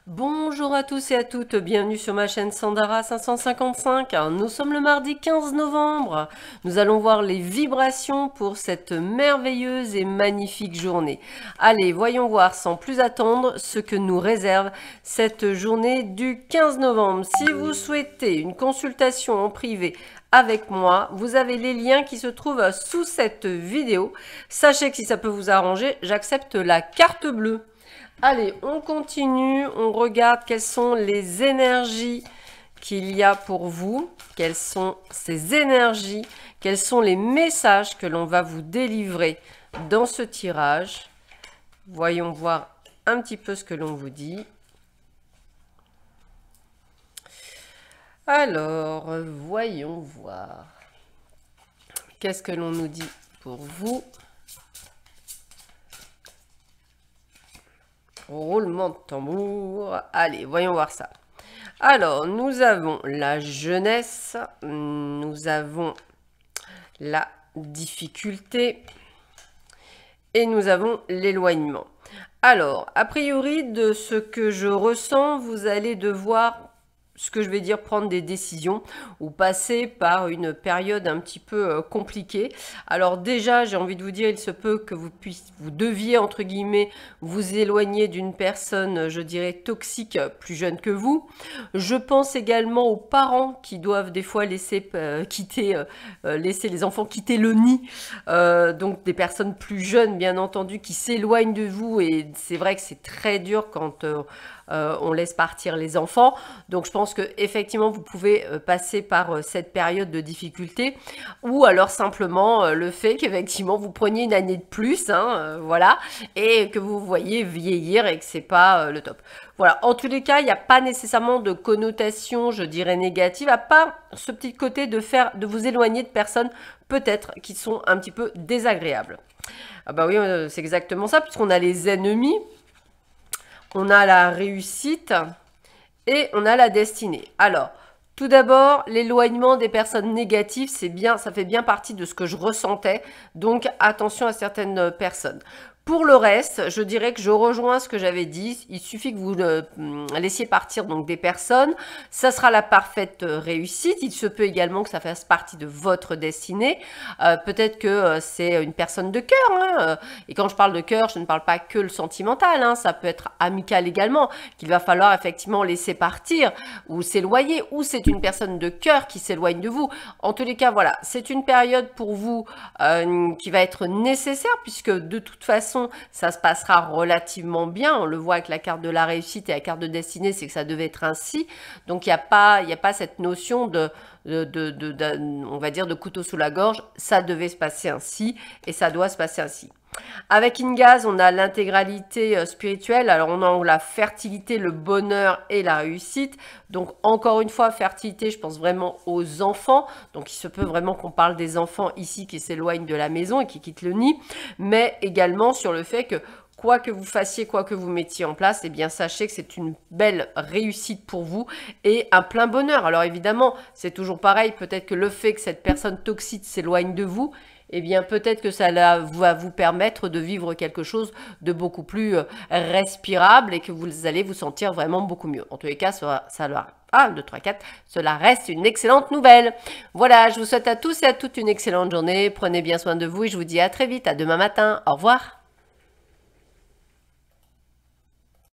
Bonjour à tous et à toutes, bienvenue sur ma chaîne Sandara 555. Nous sommes le mardi 15 novembre. Nous allons voir les vibrations pour cette merveilleuse et magnifique journée. Allez, voyons voir sans plus attendre ce que nous réserve cette journée du 15 novembre. Si vous souhaitez une consultation en privé avec moi, vous avez les liens qui se trouvent sous cette vidéo. Sachez que si ça peut vous arranger, j'accepte la carte bleue. Allez, on continue, on regarde quelles sont les énergies qu'il y a pour vous, quelles sont ces énergies, quels sont les messages que l'on va vous délivrer dans ce tirage. Voyons voir un petit peu ce que l'on vous dit. Alors, voyons voir. Qu'est-ce que l'on nous dit pour vous ? Roulement de tambour. Allez, voyons voir ça. Alors, nous avons la jeunesse, nous avons la difficulté et nous avons l'éloignement. Alors, a priori, de ce que je ressens, vous allez devoir, ce que je vais dire, prendre des décisions ou passer par une période un petit peu compliquée. Alors déjà, j'ai envie de vous dire, il se peut que vous deviez, entre guillemets, vous éloigner d'une personne, je dirais, toxique, plus jeune que vous. Je pense également aux parents qui doivent des fois laisser laisser les enfants quitter le nid. Donc des personnes plus jeunes, bien entendu, qui s'éloignent de vous. Et c'est vrai que c'est très dur quand on laisse partir les enfants. Donc je pense que effectivement vous pouvez passer par cette période de difficulté, ou alors simplement le fait qu'effectivement vous preniez une année de plus, voilà, et que vous voyez vieillir et que c'est pas le top. Voilà, en tous les cas, il n'y a pas nécessairement de connotation, je dirais, négative, à part ce petit côté de vous éloigner de personnes peut-être qui sont un petit peu désagréables. Ah bah oui, c'est exactement ça, puisqu'on a les ennemis, on a la réussite et on a la destinée. Alors, tout d'abord, l'éloignement des personnes négatives, c'est bien, ça fait bien partie de ce que je ressentais. Donc, attention à certaines personnes. Pour le reste, je dirais que je rejoins ce que j'avais dit. Il suffit que vous laissiez partir donc des personnes. Ça sera la parfaite réussite. Il se peut également que ça fasse partie de votre destinée. Peut-être que c'est une personne de cœur. Et quand je parle de cœur, je ne parle pas que le sentimental. Ça peut être amical également, qu'il va falloir effectivement laisser partir ou s'éloigner. Ou c'est une personne de cœur qui s'éloigne de vous. En tous les cas, voilà, c'est une période pour vous qui va être nécessaire, puisque de toute façon, ça se passera relativement bien. On le voit avec la carte de la réussite et la carte de destinée, c'est que ça devait être ainsi. Donc, il n'y a pas cette notion on va dire, de couteau sous la gorge. Ça devait se passer ainsi et ça doit se passer ainsi. Avec Ingaz, on a l'intégralité spirituelle. Alors, on a la fertilité, le bonheur et la réussite. Donc, encore une fois, fertilité, je pense vraiment aux enfants. Donc, il se peut vraiment qu'on parle des enfants ici qui s'éloignent de la maison et qui quittent le nid. Mais également sur le fait que quoi que vous fassiez, quoi que vous mettiez en place, eh bien, sachez que c'est une belle réussite pour vous et un plein bonheur. Alors, évidemment, c'est toujours pareil. Peut-être que le fait que cette personne toxique s'éloigne de vous, eh bien, peut-être que ça va vous permettre de vivre quelque chose de beaucoup plus respirable et que vous allez vous sentir vraiment beaucoup mieux. En tous les cas, cela reste une excellente nouvelle. Voilà, je vous souhaite à tous et à toutes une excellente journée. Prenez bien soin de vous et je vous dis à très vite, à demain matin. Au revoir.